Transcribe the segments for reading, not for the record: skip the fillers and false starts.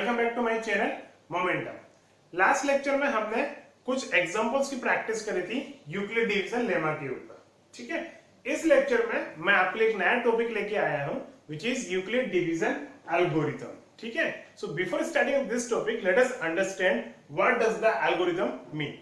Welcome back to my channel Momentum. Last lecture में हमने कुछ एग्जांपल्स की प्रैक्टिस करी थी यूक्लिड डिवीजन लेमा के ऊपर। ठीक है, इस लेक्चर में मैं आपके लिए एक नया टॉपिक लेके आया हूं which is Euclid division algorithm. ठीक है, so before starting this topic let us understand what does the algorithm mean.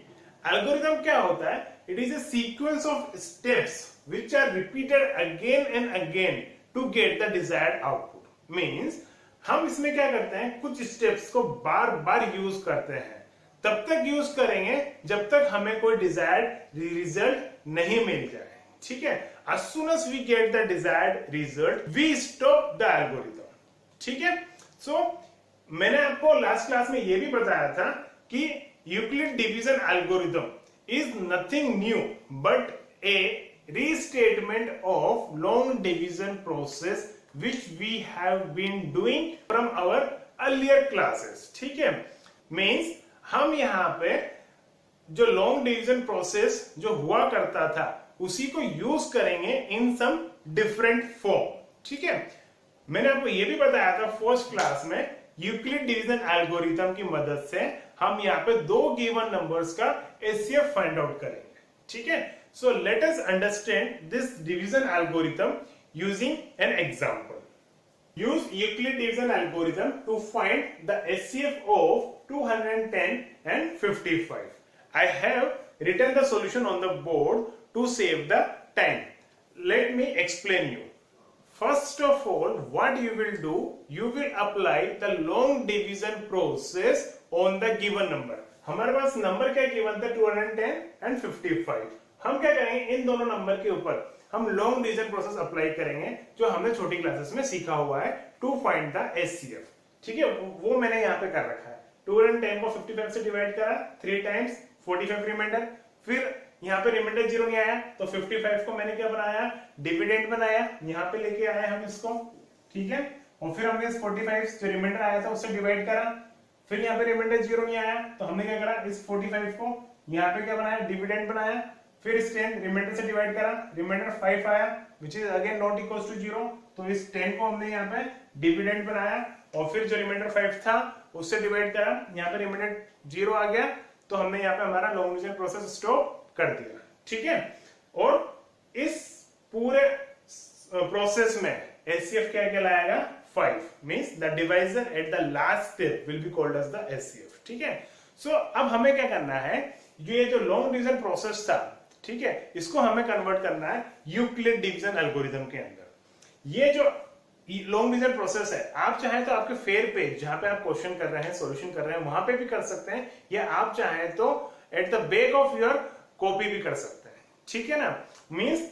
Algorithm क्या होता है? It is a sequence of steps which are repeated again and again to get the desired output. Means हम इसमें क्या करते हैं, कुछ steps को बार बार यूज करते हैं। तब तक यूज करेंगे जब तक हमें कोई डिजायर्ड रिजल्ट नहीं मिल जाए। ठीक है, as soon as we get the desired result we stop the algorithm। ठीक है, सो मैंने आपको लास्ट क्लास में यह भी बताया था कि Euclid division algorithm is nothing new but A restatement of long division process which we have been doing from our earlier classes। ठीक है, मीन्स हम यहाँ पे जो लॉन्ग डिवीजन प्रोसेस जो हुआ करता था उसी को यूज करेंगे इन सम डिफरेंट फॉर्म। ठीक है, मैंने आपको ये भी बताया था फर्स्ट क्लास में यूक्लिड डिवीजन एल्गोरिथम की मदद से हम यहाँ पे दो गिवन नंबर्स का एचसीएफ फाइंड आउट करेंगे। ठीक है, so let us understand this division algorithm using an example। Use Euclid division algorithm to find the HCF of 210 and 55। I have written the solution on the board to save the time। Let me explain you। First of all, what you will do, you will apply the long division process on the given number। हमारे पास number क्या given था 210 and 55। हम क्या करेंगे, इन दोनों number के ऊपर हम लॉन्ग डिवीजन प्रोसेस अप्लाई करेंगे जो हमने छोटी क्लासेस में सीखा हुआ है टू फाइंड द एचसीएफ। ठीक है, वो मैंने यहाँ पे कर रखा है। 210 को 55 से डिवाइड करा 3 टाइम्स 45 रिमाइंडर, फिर यहाँ पे रिमाइंडर 0 नहीं आया तो 55 को मैंने क्या बनाया, डिविडेंड बनाया, यहाँ पे लेके आए हम इसको। ठीक है, और फिर हमने इस 45 जो रिमाइंडर आया था उससे डिवाइड करा, फिर यहाँ पे रिमाइंडर 0 नहीं आया तो हमने क्या करा, इस 45 को यहाँ पे क्या बनाया, डिविडेंड बनाया, फिर इस 10 रिमाइंडर से डिवाइड करा, रिमाइंडर 5 आया which is again not equal to 0, तो इस 10 को हमने यहाँ पे डिविडेंड बनाया और फिर जो रिमाइंडर 5 था उससे डिवाइड करा, यहाँ पे रिमाइंडर 0 आ गया तो हमने यहाँ पे हमारा लॉन्ग डिवीजन प्रोसेस स्टॉप कर दिया। ठीक है, और इस पूरे प्रोसेस में एचसीएफ क्या कहलाएगा, 5। Means the divisor at the last step will be called as the HCF. ठीक है, सो अब हमें क्या करना है, ये जो लॉन्ग डिवीजन प्रोसेस था, ठीक है, इसको हमें कन्वर्ट करना है यूक्लिड डिवीजन एल्गोरिथम के अंदर। ये जो लॉन्ग डिवीजन प्रोसेस है, आप चाहें तो आपके फेयर पेज जहां पे आप क्वेश्चन कर रहे हैं, सॉल्यूशन कर रहे हैं, वहां पे भी कर सकते हैं, या आप चाहें तो at the back of your copy भी कर सकते हैं। ठीक है ना, मींस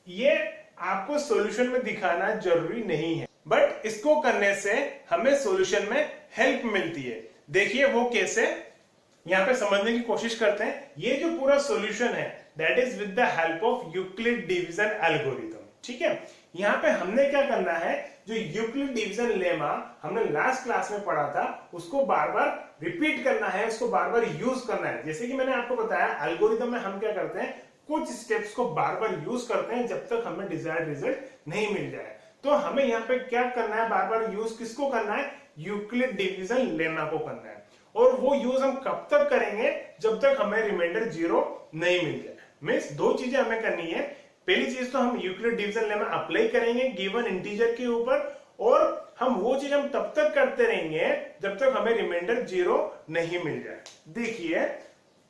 ये आपको सॉल्यूशन में दिखाना जरूरी नहीं है, बट इसको करने से हमें सॉल्यूशन में हेल्प मिलती है। देखिए वो कैसे, यहाँ पे समझने की कोशिश करते हैं। ये जो पूरा सॉल्यूशन है that is with the help of Euclid division algorithm. ठीक है, यहाँ पे हमने क्या करना है, जो यूक्लिड डिवीजन लेमा हमने लास्ट क्लास में पढ़ा था उसको बार बार रिपीट करना है, उसको बार बार यूज करना है। जैसे कि मैंने आपको बताया एल्गोरिथम में हम क्या करते हैं, कुछ स्टेप्स को बार बार यूज करते हैं जब तक हमें डिजायर्ड रिजल्ट नहीं मिल जाए। तो हमें यहाँ पे क्या करना है, बार बार यूज किसको करना है, यूक्लिड डिवीजन लेमा को करना है। और वो यूज हम कब तक करेंगे, जब तक हमें रिमाइंडर 0 नहीं मिल जाए। मींस दो चीजें हमें करनी है। पहली चीज तो हम यूक्लिड डिवीजन लेमा अप्लाई करेंगे गिवन इंटीजर के ऊपर, और हम वो चीज हम तब तक करते रहेंगे जब तक हमें रिमाइंडर 0 नहीं मिल जाए। देखिए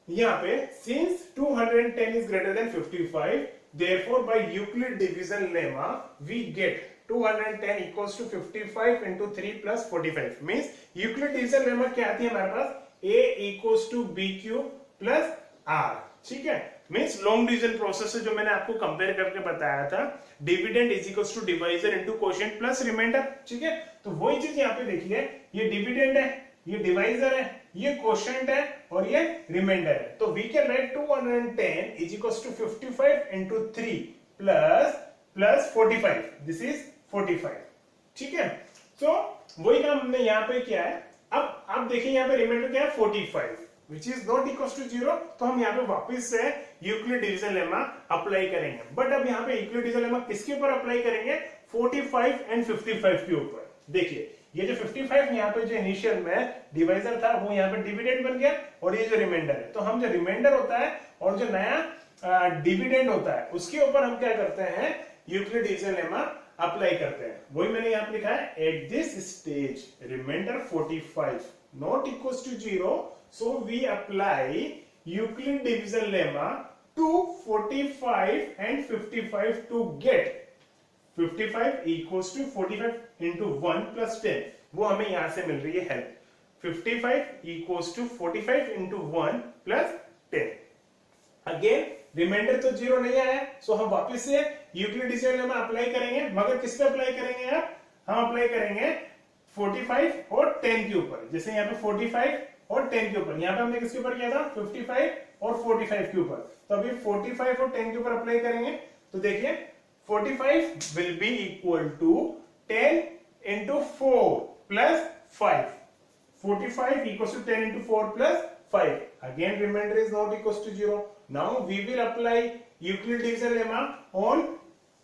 यहाँ पे since 210 is greater than 55 therefore by Euclid division lemma we get 210 equals to 55 into 3 plus 45। Means Euclid division lemma क्या आती है हमारे पास, a equals to bq plus r। ठीक है, मींस लॉन्ग डिवीजन प्रोसेस से जो मैंने आपको कंपेयर करके बताया था, dividend is equals to divisor into quotient plus reminder. ठीक है, तो वही चीज यहाँ पे देखिए, ये डिविडेंड है, ये डिवाइजर है, ये क्वोशिएंट है और ये रिमाइंडर है। तो we can write 210 is equals to 55 into 3 plus 45। This is 45। ठीक है, तो वही काम हमने यहाँ पे किया है। अब आप देखिए यहाँ पे रिमाइंडर क्या है, 45 which is not equals to 0। तो हम यहाँ पे वापस से यूक्लिड डिवीजन लेमा अप्लाई करेंगे। बट अब यहाँ पे यूक्लिड डिवीजन लेमा किसके ऊपर अप्लाई करेंगे, 45 and 55 के ऊपर। देखिए ये जो 55 यहाँ पे जो इनिशियल में डिवाइजर था वो यहाँ पे डिविडेंड बन गया, और ये जो रिमाइंडर है, तो हम जो रिमाइंडर होता है और जो नया डिविडेंड होता है उसके ऊपर हम क्या करते हैं, यूक्लिड डिवीजन लेमा अप्लाई करते हैं। वही मैंने यहाँ पे लिखा है, at this stage reminder 45 not equals to 0, so we apply Euclid division lemma to 45 and 55 to get 55 equals to 45 into 1 plus 10, वो हमें यहां से मिल रही है help. 55 equals to 45 into 1 plus 10। Again reminder तो 0 नहीं आया, सो हम वापस से यूक्लिड डिवीजन लेमा अप्लाई करेंगे, मगर किस पे अप्लाई करेंगे आप, हम अप्लाई करेंगे 45 और 10 के ऊपर। जैसे यहाँ पे 45 और 10 के ऊपर, यहाँ पे हमने किसके ऊपर किया था, 55 और 45 के ऊपर। तो अभी 45 और 10 के ऊपर अप्लाई करेंगे, तो देखिए 45 will be equal to 10 into 4 plus 5। 45 equals to 10 into 4 plus 5. Again, remainder is not equals to 0. Now we will apply Euclid division lemma on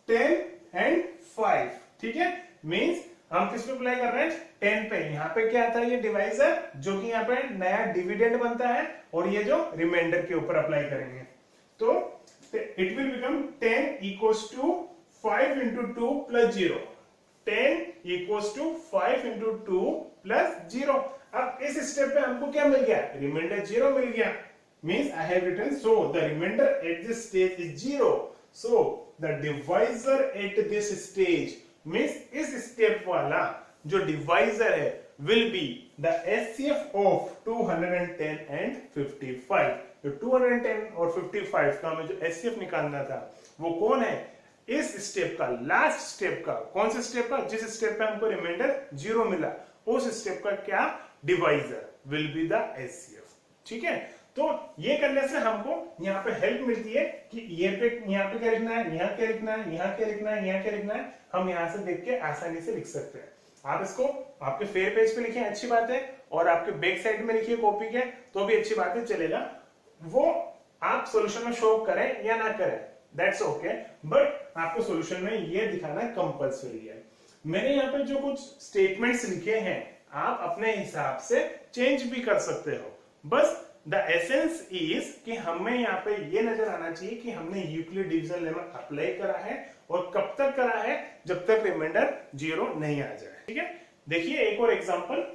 10 and 5. ठीक है, मीन्स हम किस पे अप्लाई कर रहे हैं, 10 पे। यहाँ पे क्या आता है, ये डिवाइजर जो कि यहाँ पे नया डिविडेंड बनता है, और ये जो रिमाइंडर के ऊपर अप्लाई करेंगे, तो it will become 10 equals to 5 into 2 plus 0। 10 equals to 5 into 2 plus 0। अब इस स्टेप पे हमको क्या मिल गया, रिमाइंडर 0 मिल गया। Means I have written, so the reminder at this stage is 0, so the divisor at this stage means इस step वाला जो डिवाइजर है will be the HCF of 210 and 55। जो 210 और 55 का हमें जो एचसीएफ निकालना था वो कौन है, इस स्टेप का, लास्ट स्टेप का। कौन से स्टेप का, जिस स्टेप पे हमको रिमाइंडर 0 मिला, उस स्टेप का क्या divisor will be the HCF. ठीक है, तो ये करने से हमको यहाँ पे हेल्प मिलती है कि ये पे यहाँ पे क्या लिखना है, यहाँ क्या लिखना है, यहाँ क्या लिखना है, यहाँ क्या लिखना है, हम यहाँ से देख के आसानी से लिख सकते हैं। आप इसको आपके फेयर पेज पे लिखें, अच्छी बात है, और आपके बैक साइड में लिखिए कॉपी के, तो भी अच्छी बात है, चलेगा। वो आप सॉल्यूशन में शो करें या ना करें, दैट्स ओके, बट आपको सॉल्यूशन में ये दिखाना कंपल्सरी है। मैंने यहाँ पे जो कुछ स्टेटमेंट्स लिखे हैं, आप अपने हिसाब से चेंज भी कर सकते हो। बस द एसेंस इज कि हमें यहाँ पे ये नजर आना चाहिए कि हमने यूक्लिड डिवीजन लेमा अप्लाई करा है, और कब तक करा है, जब तक रिमाइंडर 0 नहीं आ जाए। ठीक है, देखिए एक और example,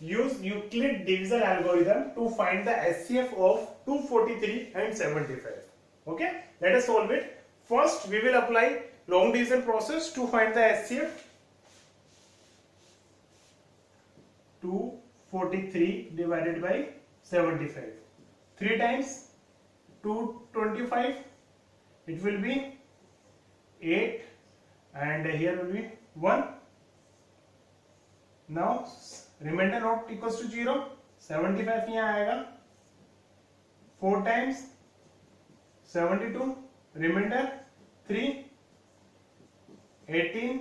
use Euclid division algorithm to find the HCF of 243 and 75। Okay, let us solve it. First we will apply long division process to find the HCF. 243 divided by 75, 3 times 225, it will be 8, and here will be 1. Now remainder not equals to 0, 75 यहाँ आएगा। 4 times 72, remainder 3, 18,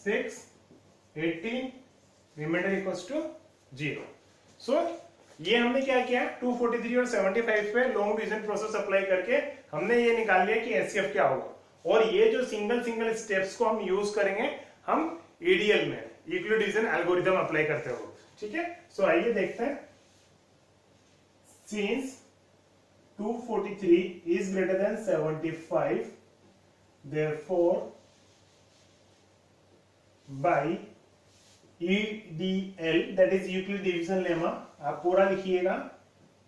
6, 18, remainder equals to 0. सो ये हमने क्या किया, 243 और 75 पे long division process apply करके हमने ये निकाल लिया कि एचसीएफ क्या होगा, और ये जो सिंगल सिंगल स्टेप्स को हम यूज करेंगे हम ईडीएल में, यूक्लिड डिवीजन एल्गोरिथम अप्लाई करते हो। ठीक है, सो आइए देखते हैं। Since 243 is greater than 75, therefore by EDL, that is Euclid division lemma, आप पूरा लिखिएगा।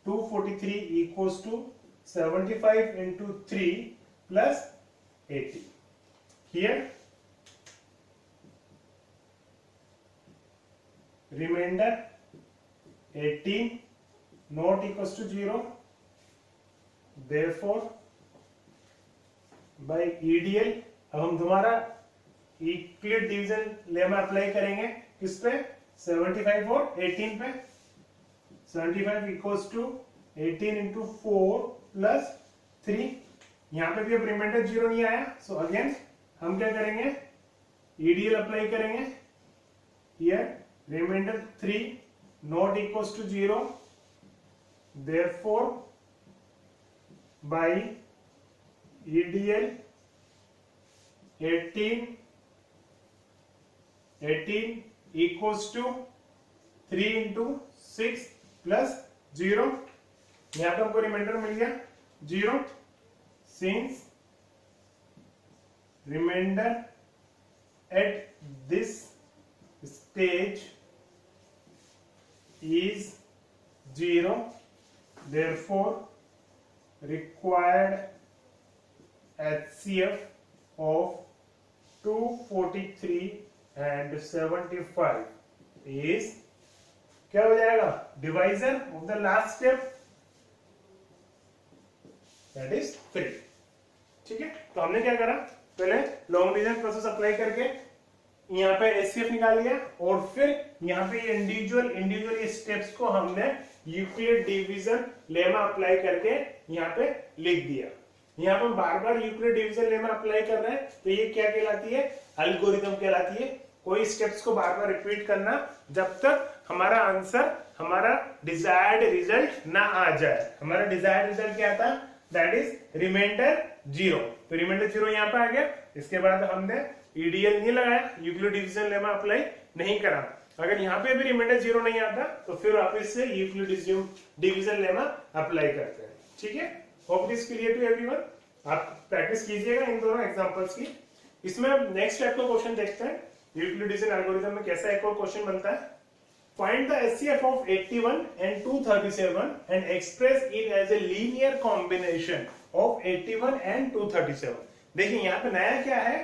243 equals to 75 into 3 plus 80. Here remainder 18 not equals to 0, therefore by EDL अब हम दोबारा यूक्लिड डिवीजन लेमा अप्लाई करेंगे, किस पे, 75 और 18 पे। 75 इक्वल्स टू 18 इंटू 4 प्लस 3। यहाँ पे भी अब रिमाइंडर 0 नहीं आया, सो अगेन हम क्या करेंगे, ईडीएल अप्लाई करेंगे। Here reminder 3 not equals to 0, therefore by EDL 18 18 equals to 3 into 6 plus 0, यहां पे हमको रिमाइंडर मिल गया 0, since reminder at this stage is 0, therefore required HCF of 243 and 75 is क्या हो जाएगा? Divisor of the last step, that is 3। ठीक है, तो हमने क्या करा, पहले लॉन्ग डिवीजन प्रोसेस अप्लाई करके यहाँ पे एचसीएफ निकाल लिया और फिर यहाँ पे इंडिविजुअल ये स्टेप्स को हमने यूक्लिड डिवीजन लेमा अप्लाई करके यहाँ पे लिख दिया। यहाँ पे बार बार यूक्लिड डिवीजन लेमा अप्लाई कर रहे हैं तो ये क्या कहलाती है? एल्गोरिथम कहलाती है। कोई स्टेप्स को बार बार रिपीट करना जब तक हमारा आंसर, हमारा डिजायर्ड रिजल्ट ना आ जाए। हमारा डिजायर्ड रिजल्ट क्या था? That is reminder 0। तो रिमाइंडर 0 यहाँ पे आ गया। इसके बाद हमने ईडीएल नहीं लगाया, यूक्लिड डिवीजन लेमा अप्लाई नहीं करा। अगर यहाँ पे भी रिमाइंडर 0 नहीं आता तो फिर वापस से यूक्लिड डिवीजन लेमा अप्लाई करते हैं। ठीक है, hope it is clear to everyone. आप प्रैक्टिस कीजिएगा इन दोनों एग्जांपल्स की। इसमें नेक्स्ट टाइप का क्वेश्चन देखते हैं। यूक्लिड डिवीजन एल्गोरिथम में कैसा एक और क्वेश्चन बनता है। Find the HCF of 81 and 237 and express it as a linear combination of 81 and 237। देखिए यहाँ पे नया क्या है,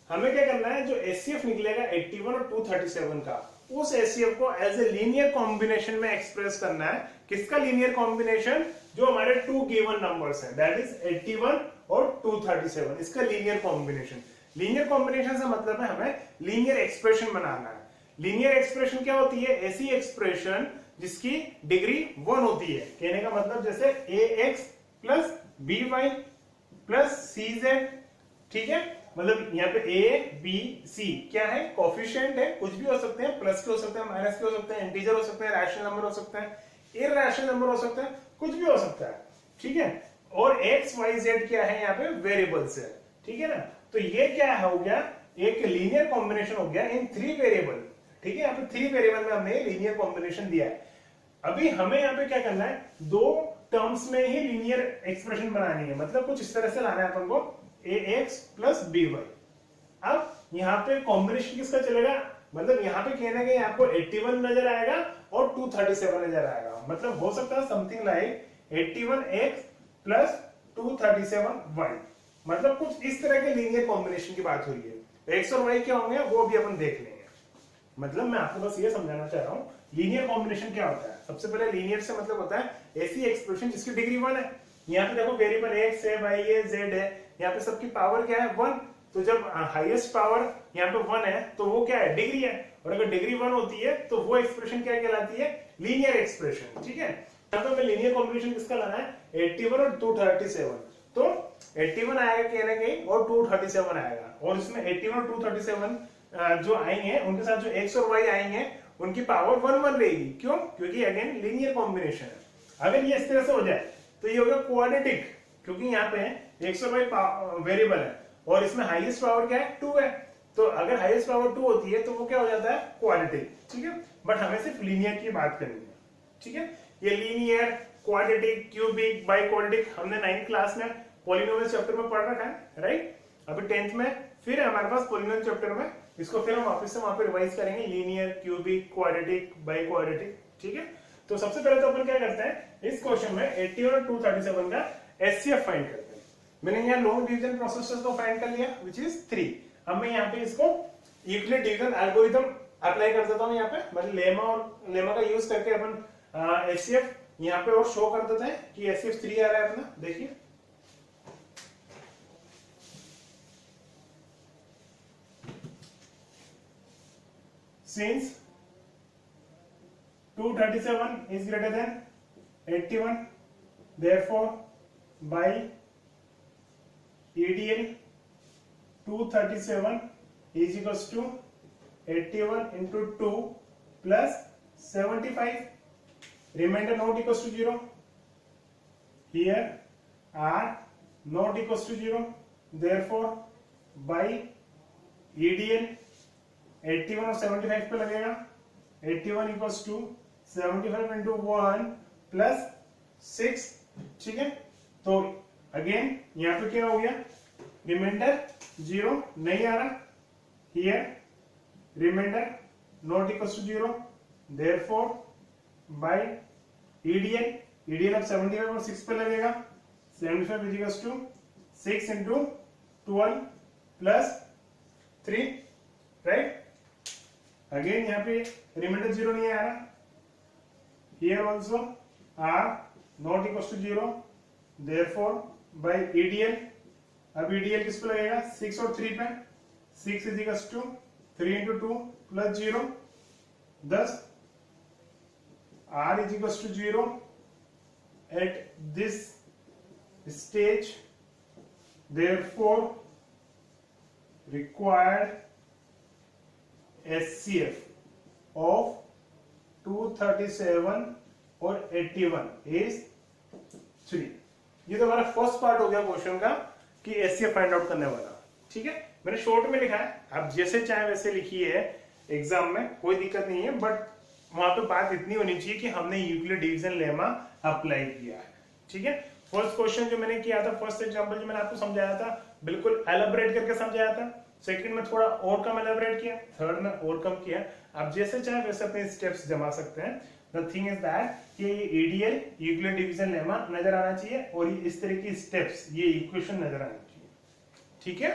हमें क्या करना है, जो HCF निकलेगा 81 और 237 का, उस HCF को एज ए लीनियर कॉम्बिनेशन में एक्सप्रेस करना है। किसका लीनियर कॉम्बिनेशन? जो हमारे टू गिवन नंबर्स हैं, दैट इज 81 और 237, इसका लीनियर कॉम्बिनेशन। लीनियर कॉम्बिनेशन से मतलब है हमें लीनियर एक्सप्रेशन बनाना है। लीनियर एक्सप्रेशन क्या होती है? ऐसी एक्सप्रेशन जिसकी डिग्री 1 होती है। कहने का मतलब जैसे ax plus by plus cz। ठीक है, मतलब यहाँ पे a b c क्या है? कोफिशिएंट है। कुछ भी हो सकते हैं, प्लस के हो सकते हैं, माइनस के हो सकते हैं, इंटीजर हो सकते हैं, रैशनल नंबर हो सकते हैं, इरैशनल नंबर हो सकते हैं, कुछ भी हो सकता है। ठीक है, और x y z क्या है? यहाँ पे वेरिएबल्स है। ठीक है ना, तो ये क्या हो गया? एक लीनियर कॉम्बिनेशन हो गया इन 3 वेरिएबल। ठीक है, यहाँ पे 3 वेरिएबल में हमने लीनियर कॉम्बिनेशन दिया है। अभी हमें यहाँ पे क्या करना है? 2 टर्म्स में ही लीनियर एक्सप्रेशन बनानी है। मतलब कुछ इस तरह से लाना है अपन को, ax प्लस by। अब यहाँ पे कॉम्बिनेशन किसका चलेगा? मतलब यहाँ पे कहना है आपको 81 नजर आएगा और 237 नजर आएगा। मतलब हो सकता है something like 81x plus 237y। मतलब कुछ इस तरह के लीनियर कॉम्बिनेशन की बात हो रही है। x और y क्या होंगे वो भी अपन देख लेंगे। मतलब मैं आपको बस ये समझाना चाह रहा हूं लीनियर कॉम्बिनेशन क्या होता है। सबसे पहले लीनियर से मतलब होता है ऐसी एक्सप्रेशन जिसकी डिग्री 1 है। यहाँ पे देखो वेरिएबल x है, y है, z है, यहाँ पे सबकी पावर क्या है? 1। तो जब हाईएस्ट पावर यहाँ पे 1 है तो वो क्या है? डिग्री है। और अगर डिग्री 1 होती है तो वो एक्सप्रेशन क्या कहलाती है? Linear expression. ठीक है, यहाँ पे हमें लीनियर कॉम्बिनेशन किसका लाना है? 81 और 237। तो 81 आएगा कहीं ना कहीं और 237 आएगा, और इसमें 81 और 237 जो आएंगे उनके साथ जो x और y आएंगे उनकी पावर 1 रहेगी। क्यों? क्योंकि अगेन लीनियर कॉम्बिनेशन है। अगर ये इस तरह से हो जाए तो ये होगा क्वाड्रेटिक, क्योंकि यहाँ पे x और y वेरिएबल है और इसमें हाईएस्ट पावर क्या है? 2 है। तो अगर हाईएस्ट पावर 2 होती है तो वो क्या हो जाता है? क्वाड्रेटिक। ठीक है, बट हमें सिर्फ लीनियर की बात करनी है। ठीक है, ये linear, quadratic, cubic, by quadratic हमने 9th क्लास में पॉलिनोमियल चैप्टर में पढ़ रखा है, राइट। अभी 10th में फिर हमारे पास पॉलिनोमियल चैप्टर में इसको फिर हम वापस से वहां पे रिवाइज करेंगे, linear, cubic, quadratic, by quadratic. ठीक है, तो सबसे पहले तो अपन क्या करते हैं, इस क्वेश्चन में 81 और 237 का एचसीएफ फाइंड करते हैं। मैंने यहाँ लॉन्ग डिवीजन प्रोसेस को फाइंड कर लिया विच इज 3। अब मैं यहाँ पे इसको यूक्लिड डिवीजन एल्गोरिथम अप्लाई कर देता हूँ यहाँ पे, मतलब लेमा का यूज करके अपन एचसीएफ यहाँ पे और शो कर देते हैं कि एचसीएफ 3 आ रहा है अपना। देखिए since 237 is greater than 81, therefore by EDL 237 is equals to 81 into 2 plus 75, remainder not equals to 0, here r not equals to 0, therefore by EDL 81 और 75 पे लगेगा, 81 इक्वल्स टू 75 इंटू 1 प्लस 6, ठीक है। तो अगेन यहाँ पे क्या हो गया, रिमाइंडर 0 नहीं आ रहा, here reminder not equals to 0, therefore by EDL अब 75 और 6 पे लगेगा, 75 is equals to 6 into 12 plus 3, right. Again यहाँ पे रिमाइंडर 0 नहीं आ रहा, here also R not equals to 0, therefore by EDL अब EDL किस पे लगेगा, 6 और 3 पे, 6 is equals to 3 into 2 plus 0, 10, R is equals to 0 at this stage, therefore required SCF of 237 और 81 is 3। ये तो हमारा फर्स्ट पार्ट हो गया क्वेश्चन का कि SCF फाइंड आउट करने वाला, ठीक है। मैंने शॉर्ट में लिखा है, आप जैसे चाहे वैसे लिखिए, एग्जाम में कोई दिक्कत नहीं है, बट वहां पे बात इतनी होनी चाहिए कि हमने यूक्लिड डिवीजन लेमा अप्लाई किया है, ठीक है। फर्स्ट क्वेश्चन जो मैंने किया था, फर्स्ट एग्जांपल जो मैंने आपको समझाया था, बिल्कुल एलाबोरेट करके समझाया था। सेकंड में थोड़ा और कम एलाबोरेट किया, थर्ड में और कम किया। आप जैसे चाहे वैसे अपने स्टेप्स जमा सकते हैं। द थिंग इज दैट कि ये EDL यूक्लिड डिवीजन लेमा नजर आना चाहिए और इस तरह की स्टेप्स, ये इक्वेशन नजर आनी चाहिए, ठीक है।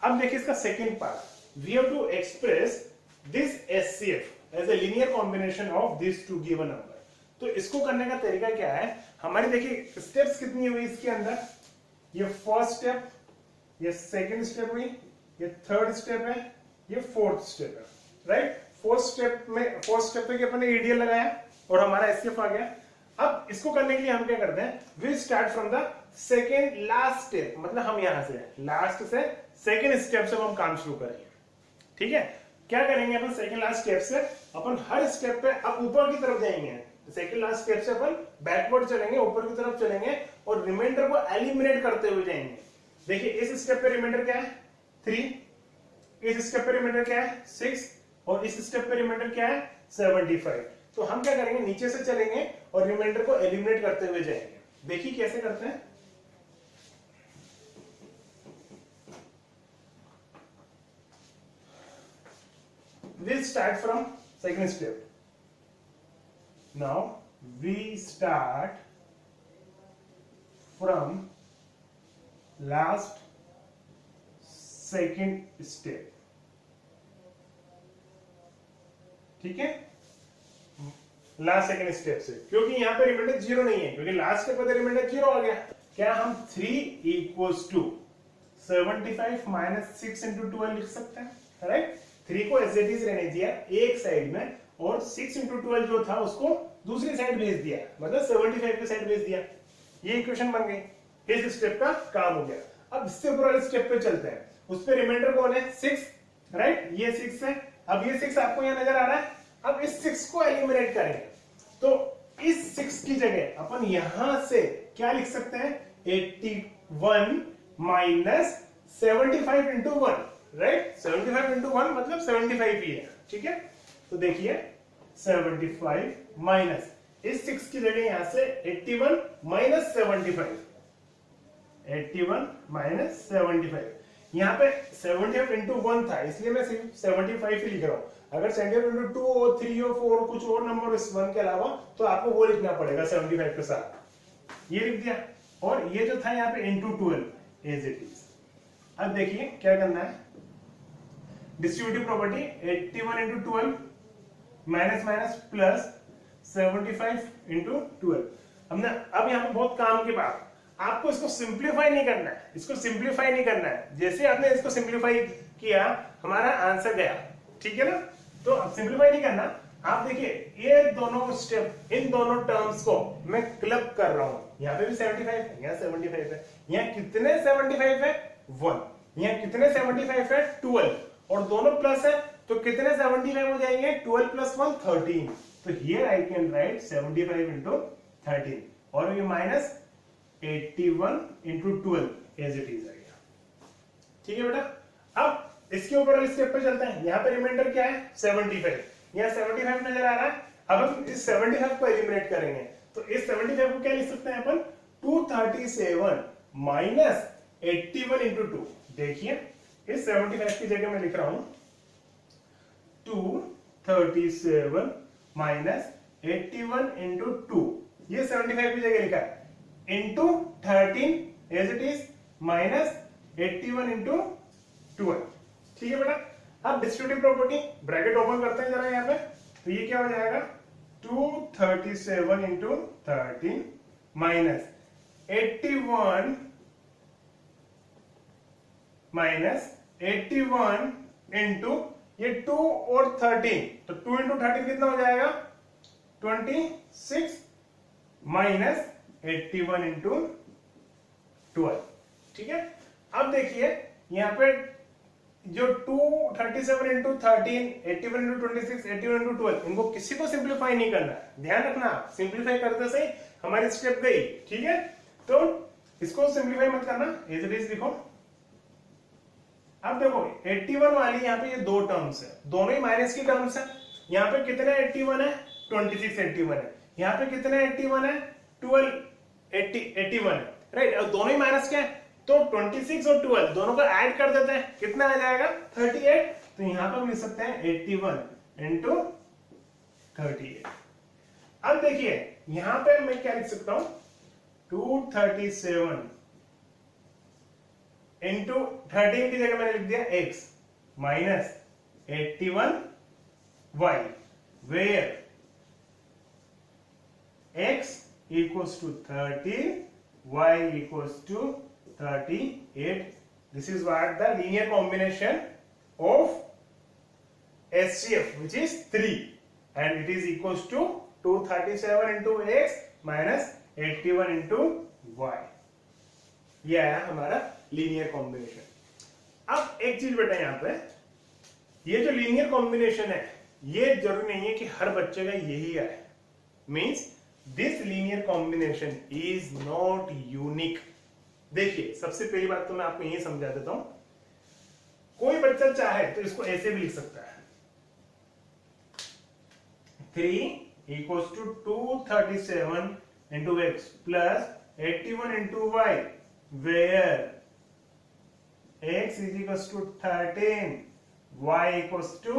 अब देखिए इसका second part, we have to express this SCF as a linear combination of these two given number। तो इसको करने का तरीका क्या है, हमारी देखिए स्टेप्स कितनी हुई इसके अंदर, ये फर्स्ट स्टेप, ये सेकंड स्टेप हुई, ये थर्ड स्टेप है, ये फोर्थ स्टेप है, राइट। फर्स्ट स्टेप पे अपन ने EDL लगाया और हमारा SCF आ गया। अब इसको करने के लिए हम क्या करते हैं, we start from the second last step, मतलब हम यहां से लास्ट से सेकेंड स्टेप से हम काम शुरू करेंगे, ठीक है। क्या करेंगे अपन, सेकंड लास्ट स्टेप से अपन हर स्टेप पे अब ऊपर की तरफ जाएंगे, सेकंड लास्ट स्टेप से अपन बैकवर्ड चलेंगे, ऊपर की तरफ चलेंगे और रिमाइंडर को एलिमिनेट करते हुए जाएंगे। देखिए इस स्टेप पे रिमाइंडर क्या है, 3, इस स्टेप पे रिमाइंडर क्या है, 6 और इस स्टेप पे रिमाइंडर क्या है, 75। तो हम क्या करेंगे, नीचे से चलेंगे और रिमाइंडर को एलिमिनेट करते हुए जाएंगे। देखिए कैसे करते हैं, we'll start from second step। Now we start from last second step, ठीक है। लास्ट सेकंड स्टेप से, क्योंकि यहां पे रिमाइंडर 0 नहीं है, क्योंकि लास्ट स्टेप पे रिमाइंडर 0 आ गया। क्या हम 3 इक्वल्स टू 75 माइनस 6 इंटू 12 लिख सकते हैं, राइट। 3 को एज इट इज रहने दिया एक साइड में और 6 इंटू 12 जो था उसको दूसरी साइड भेज दिया, मतलब 75 की साइड भेज दिया। ये इक्वेशन बन गई, इस स्टेप का काम हो गया। अब इससे ऊपर वाले स्टेप पे चलते हैं, उस पे रिमाइंडर कौन है, 6, राइट। ये 6 है, अब ये 6 आपको यहाँ नजर आ रहा है। अब इस 6 को एलिमिनेट करेंगे, तो इस 6 की जगह अपन यहां से क्या लिख सकते हैं, 81 माइनस 75 इंटू 1, राइट। 75 इंटू 1 मतलब 75 ही है, ठीक है। तो देखिए 75 माइनस इस 6 की जगह यहां से 81 माइनस 75, 81 माइनस 75। यहाँ पे 75 इंटू 1 था, इसलिए मैं सिर्फ 75 ही लिख रहा हूं। अगर 75 इंटू 2 हो, 3 हो, 4 हो, कुछ और नंबर इस 1 के अलावा, तो आपको वो लिखना पड़ेगा 75 के साथ। ये लिख दिया, और ये जो था यहाँ पे इंटू 12 एज इट इज। अब देखिए क्या करना है, distributive property 81 into 12 minus minus plus 75 into 12। हमने अब यहाँ पे बहुत काम की बात, आपको इसको सिंप्लीफाई नहीं करना है, इसको सिंप्लीफाई नहीं करना है। जैसे आपने इसको सिंप्लीफाई किया, हमारा आंसर गया, ठीक है ना। तो अब सिंप्लीफाई नहीं करना, आप देखिए ये दोनों स्टेप, इन दोनों टर्म्स को मैं क्लब कर रहा हूं। यहाँ पे भी 75 है, यहाँ 75 है, यहाँ कितने 75 है, 1, यहाँ कितने 75 है, 12, और दोनों प्लस है, तो कितने 75 हो जाएंगे, 12 प्लस 1 13। तो here I can write 75 into 13, और ये minus 81 into 12 as it is आएगा, ठीक है बेटा। अब इसके ऊपर वाले स्टेप पे चलते हैं। यहाँ पे रिमाइंडर क्या है 75, यहाँ 75 नजर आ रहा है। अब हम इस 75 को एलिमिनेट करेंगे तो इस 75 को क्या लिख सकते हैं अपन 237 माइनस 81 इंटू 2। देखिए इस 75 की जगह मैं लिख रहा हूं 237 माइनस 81 इंटू 2, ये 75 की जगह लिखा है into 13 as it is minus 81 into 12। ठीक है बेटा। अब डिस्ट्रीब्यूटिव प्रॉपर्टी ब्रैकेट ओपन करते हैं जरा यहाँ पे, तो ये क्या हो जाएगा 237 इंटू 13 माइनस 81 माइनस 81 इंटू ये 2 और 13, तो 2 इंटू 13 कितना हो जाएगा 26 माइनस 81 इंटू 12। ठीक है। अब देखिए यहाँ पे जो 237 इंटू 13, 81 इंटू 26, 81 इंटू 12, इनको किसी को सिंप्लीफाई नहीं करना, ध्यान रखना। सिंप्लीफाई करते से हमारी स्टेप गई। ठीक है, तो इसको सिंप्लीफाई मत करना, एज इट इज लिखो। अब देखो 81 वाली यहाँ पे ये दो टर्म्स है, दोनों ही माइनस की टर्म्स है। यहाँ पे कितने 81 है 26 81 है, यहाँ पे कितने 81 है 12 81 है, राइट। और दोनों ही माइनस क्या है, तो 26 और 12 दोनों को ऐड कर देते हैं, कितना आ जाएगा 38। तो यहां पर लिख सकते हैं 81 इंटू 38। अब देखिए यहां पे मैं क्या लिख सकता हूं 237 इंटू 13 की जगह मैंने लिख दिया x minus 81 y where x equals to 30 y equals to 38. This is what the linear combination of HCF, which is 3, and it is equals to 237 into x minus 81 into y. ये आया हमारा linear combination. अब एक चीज बेटा यहाँ पे, ये जो लीनियर कॉम्बिनेशन है ये जरूरी नहीं है कि हर बच्चे का यही आए। Means this linear combination is not unique. देखिए सबसे पहली बात तो मैं आपको यही समझा देता हूं, कोई बच्चा चाहे तो इसको ऐसे भी लिख सकता है 3 equals to 237 into x plus 81 into y where x is equals to 13 y equals to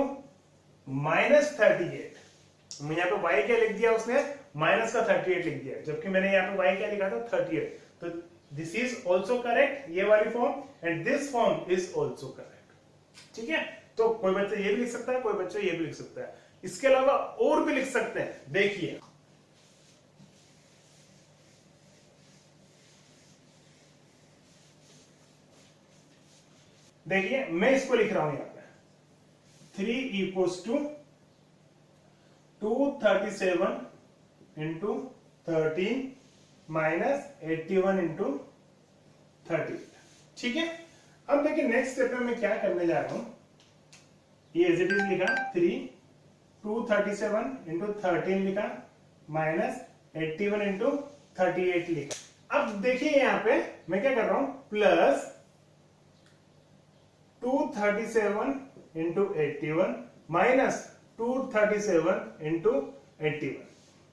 minus 38। मैं यहाँ पे y क्या लिख दिया, उसने माइनस का 38 लिख दिया, जबकि मैंने यहाँ पे y क्या लिखा था 38। तो दिस इज ऑल्सो करेक्ट, ये वाली form, and this form is also correct. ठीक है, तो कोई बच्चा ये भी लिख सकता है, कोई बच्चा ये भी लिख सकता है, इसके अलावा और भी लिख सकते हैं। देखिए देखिए मैं इसको लिख रहा हूं यहां पे 3 equals to 237 into 13 minus 81 into 30। ठीक है, अब देखिए नेक्स्ट स्टेप में मैं क्या करने जा रहा हूं, ये एज इट इज लिखा 3 237 इंटू 13 लिखा माइनस 81 इंटू 38 लिखा। अब देखिए यहां पे मैं क्या कर रहा हूं, प्लस 237 इंटू 81 माइनस 237 इंटू 81।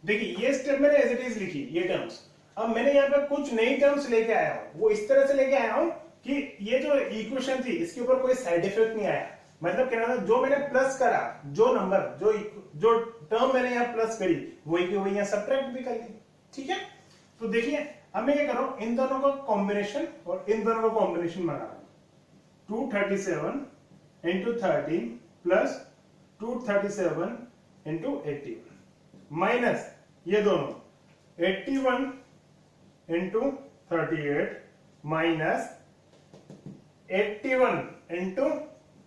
देखिए ये स्टेप मैंने एज इट इज लिखी, ये टर्म्स। अब मैंने यहाँ पे कुछ नई टर्म्स लेके आया हूं, वो इस तरह से लेके आया हूं कि ये जो इक्वेशन थी इसके ऊपर कोई साइड इफेक्ट नहीं आया। मतलब कहना था जो मैंने प्लस करा, जो नंबर जो टर्म मैंने यहाँ प्लस करी वही की वही यहाँ सब्ट्रैक्ट भी कर ली। ठीक है, तो देखिए अब मैं क्या कर रहा हूं, इन दोनों का कॉम्बिनेशन और इन दोनों का कॉम्बिनेशन बना रहा हूं। 237 इंटू 13 प्लस 237 इंटू 81 माइनस ये दोनों 81 इंटू 38 माइनस 81 इंटू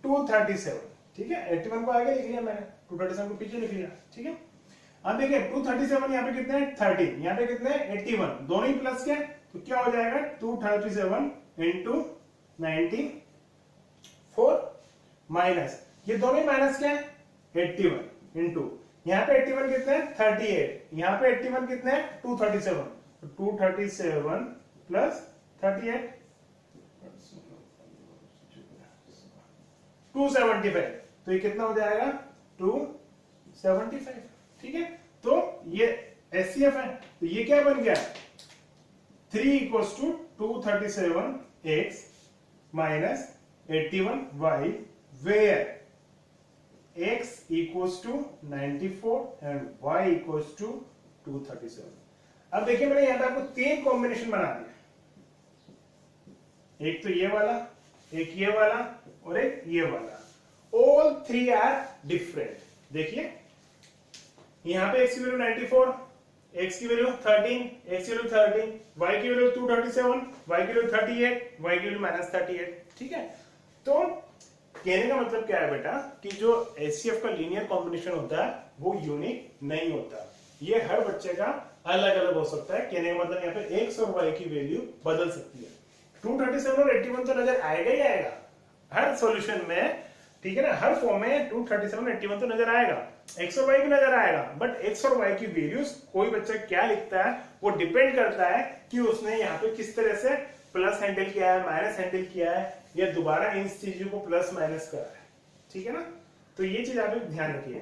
237। ठीक है, 81 को आगे लिख लिया मैंने, 237 को पीछे लिख लिया। ठीक है, अब देखिए 237 यहाँ पे कितने हैं 13, यहाँ पे कितने हैं 81, दोनों ही प्लस के, तो क्या हो जाएगा 237 इंटू 94 माइनस ये दोनों ही माइनस क्या है 81 इंटू यहाँ पे 81 कितने हैं 38, यहाँ पे 81 कितने हैं 237, तो 237 प्लस 38 275, तो ये कितना हो जाएगा 275, ठीक है। तो ये एचसीएफ है, तो ये क्या बन गया 3 equals to 237x minus 81y where x equals to 94 and y equals to 237। अब देखिए मैंने यहां पे आपको 3 कॉम्बिनेशन बना दिया, एक तो ये वाला, एक ये वाला और एक ये वाला। All 3 are different. देखिए यहां पे x की वैल्यू 94, x की वैल्यू 13, x की वैल्यू 13, y की वैल्यू 237, y की वैल्यू 38, y की वैल्यू -38, ठीक है। तो कहने का मतलब क्या है बेटा कि जो एचसीएफ का लीनियर कॉम्बिनेशन होता है वो यूनिक नहीं होता, ये हर बच्चे का अलग अलग हो सकता है। कहने का मतलब यहाँ पे x और y की वैल्यू बदल सकती है। 237 और 81 तो नजर आएगा ही आएगा हर सॉल्यूशन में, ठीक है ना, हर फॉर्म में 237 81 तो नजर आएगा, x और y भी नजर आएगा, बट x और y की वैल्यूज कोई बच्चा क्या लिखता है वो डिपेंड करता है कि उसने यहाँ पे किस तरह से प्लस हैंडल किया है, माइनस हैंडल किया है, या दोबारा इन चीजों को प्लस माइनस करा है, ठीक है ना। तो ये चीज आप ध्यान रखिएगा।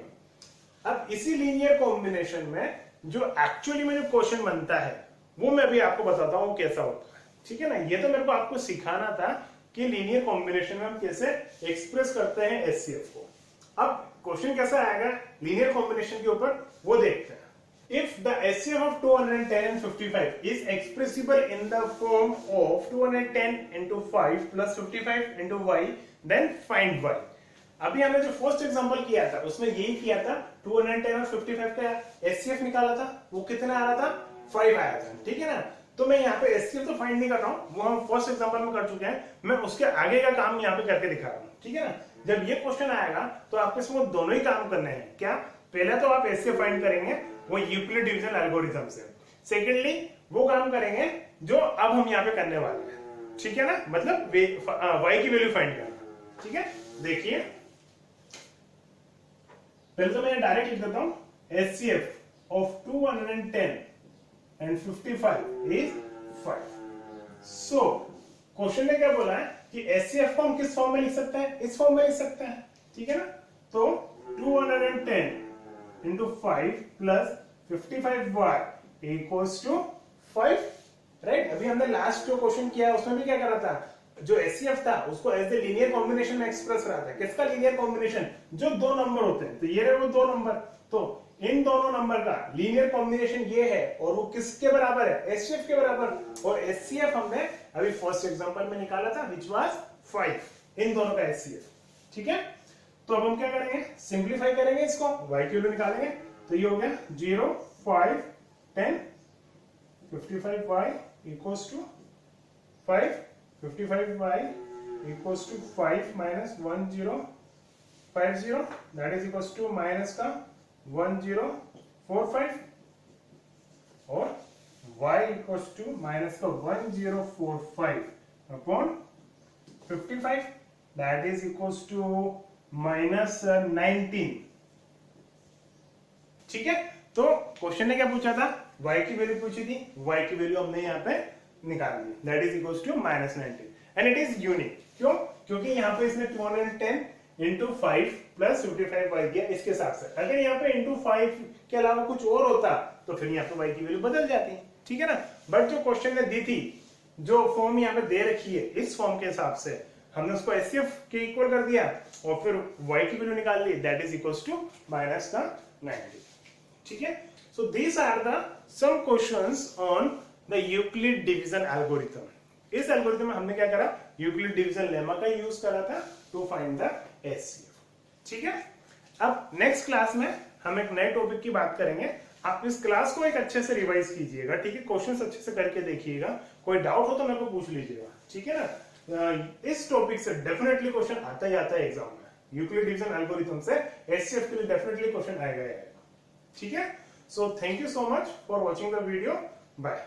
अब इसी लीनियर कॉम्बिनेशन में जो एक्चुअली में जो क्वेश्चन बनता है वो मैं भी आपको बताता हूँ कैसा होता है, ठीक है ना। ये तो मेरे को आपको सिखाना था कि लीनियर कॉम्बिनेशन में हम कैसे एक्सप्रेस करते हैं एचसीएफ को। अब क्वेश्चन कैसा आएगा लीनियर कॉम्बिनेशन के ऊपर वो देखते हैं। If the HCF of 210 and 55 is expressible in the form of 210 into 5 plus 55 into y, then find y. अभी हमने जो फर्स्ट एग्जांपल किया था उसमें यही किया था, 210 और 55 का HCF निकाला था, वो कितना आ रहा था 5 आया था, ठीक है ना। तो मैं यहाँ पे HCF तो फाइंड नहीं कर रहा हूँ, वो हम फर्स्ट एग्जांपल में कर चुके हैं, मैं उसके आगे का काम यहाँ पे करके दिखा रहा हूँ, ठीक है ना। जब ये क्वेश्चन आएगा तो आपको इसमें दोनों ही काम करने हैं। क्या, पहले तो आप HCF फाइंड करेंगे वो यूक्लिड डिवीजन एल्गोरिथम से, सेकेंडली वो काम करेंगे जो अब हम यहाँ पे करने वाले हैं, ठीक है ना, मतलब y की वैल्यू फाइंड करना, ठीक है। देखिए पहले तो मैं डायरेक्ट लिख देता हूं HCF of 210 and 55 is 5। So question ने क्या बोला है कि HCF को हम किस फॉर्म में लिख सकते हैं, इस फॉर्म में लिख सकते हैं, ठीक है ना। तो 210 into 5 plus 55y equals to 5, right. अभी हमने लास्ट जो क्वेश्चन किया उसमें भी क्या करा था, जो HCF था उसको एज ए लीनियर कॉम्बिनेशन में एक्सप्रेस करा था। किसका लीनियर कॉम्बिनेशन, जो दो नंबर होते हैं, तो ये रहे वो दो नंबर, तो इन दोनों नंबर का लीनियर कॉम्बिनेशन ये है और वो किसके बराबर है, HCF के बराबर। और HCF हमने अभी फर्स्ट एग्जांपल में निकाला था व्हिच वाज 5, इन दोनों का HCF, ठीक है। तो अब हम क्या करेंगे, सिंप्लीफाई करेंगे इसको, y की वैल्यू निकालेंगे, तो ये हो गया 0 5 10 55y equals to 5, 55y equals to 5 minus 1050 that is equals to minus का 1045 और y इक्वल्स टू माइनस का 1045 upon 55 that is equals to -19, ठीक है। तो क्वेश्चन ने क्या पूछा था, y की वैल्यू पूछी थी, y की वैल्यू हमने यहाँ पे निकाल ली, that is equals to -19 and it is unique. क्यों, क्योंकि यहाँ पे इसने 210 into 5 plus 55y दिया इसके हिसाब से। अगर यहाँ पे into 5 के अलावा कुछ और होता तो फिर यहाँ पे y की वैल्यू बदल जाती, ठीक है ना। बट जो क्वेश्चन ने दी थी, जो फॉर्म यहाँ पे दे रखी है, इस फॉर्म के हिसाब से हमने उसको HCF के इक्वल कर दिया और फिर y की वैल्यू निकाल ली, दैट इज इक्वल्स टू -90, ठीक है। So these are the some questions on the Euclid division algorithm. इस एल्गोरिथम में हमने क्या करा, यूक्लिड डिवीजन लेमा का यूज करा था टू फाइंड द HCF, ठीक है। अब नेक्स्ट क्लास में हम एक नए टॉपिक की बात करेंगे। आप इस क्लास को एक अच्छे से रिवाइज कीजिएगा, ठीक है, क्वेश्चंस अच्छे से करके देखिएगा, कोई डाउट हो तो मेरे को पूछ लीजिएगा, ठीक है ना। इस टॉपिक से डेफिनेटली क्वेश्चन आता ही आता है एग्जाम में, यूक्लिड डिवीजन एल्गोरिथम से HCF के लिए डेफिनेटली क्वेश्चन आएगा, ठीक है। So thank you so much for watching the video, bye.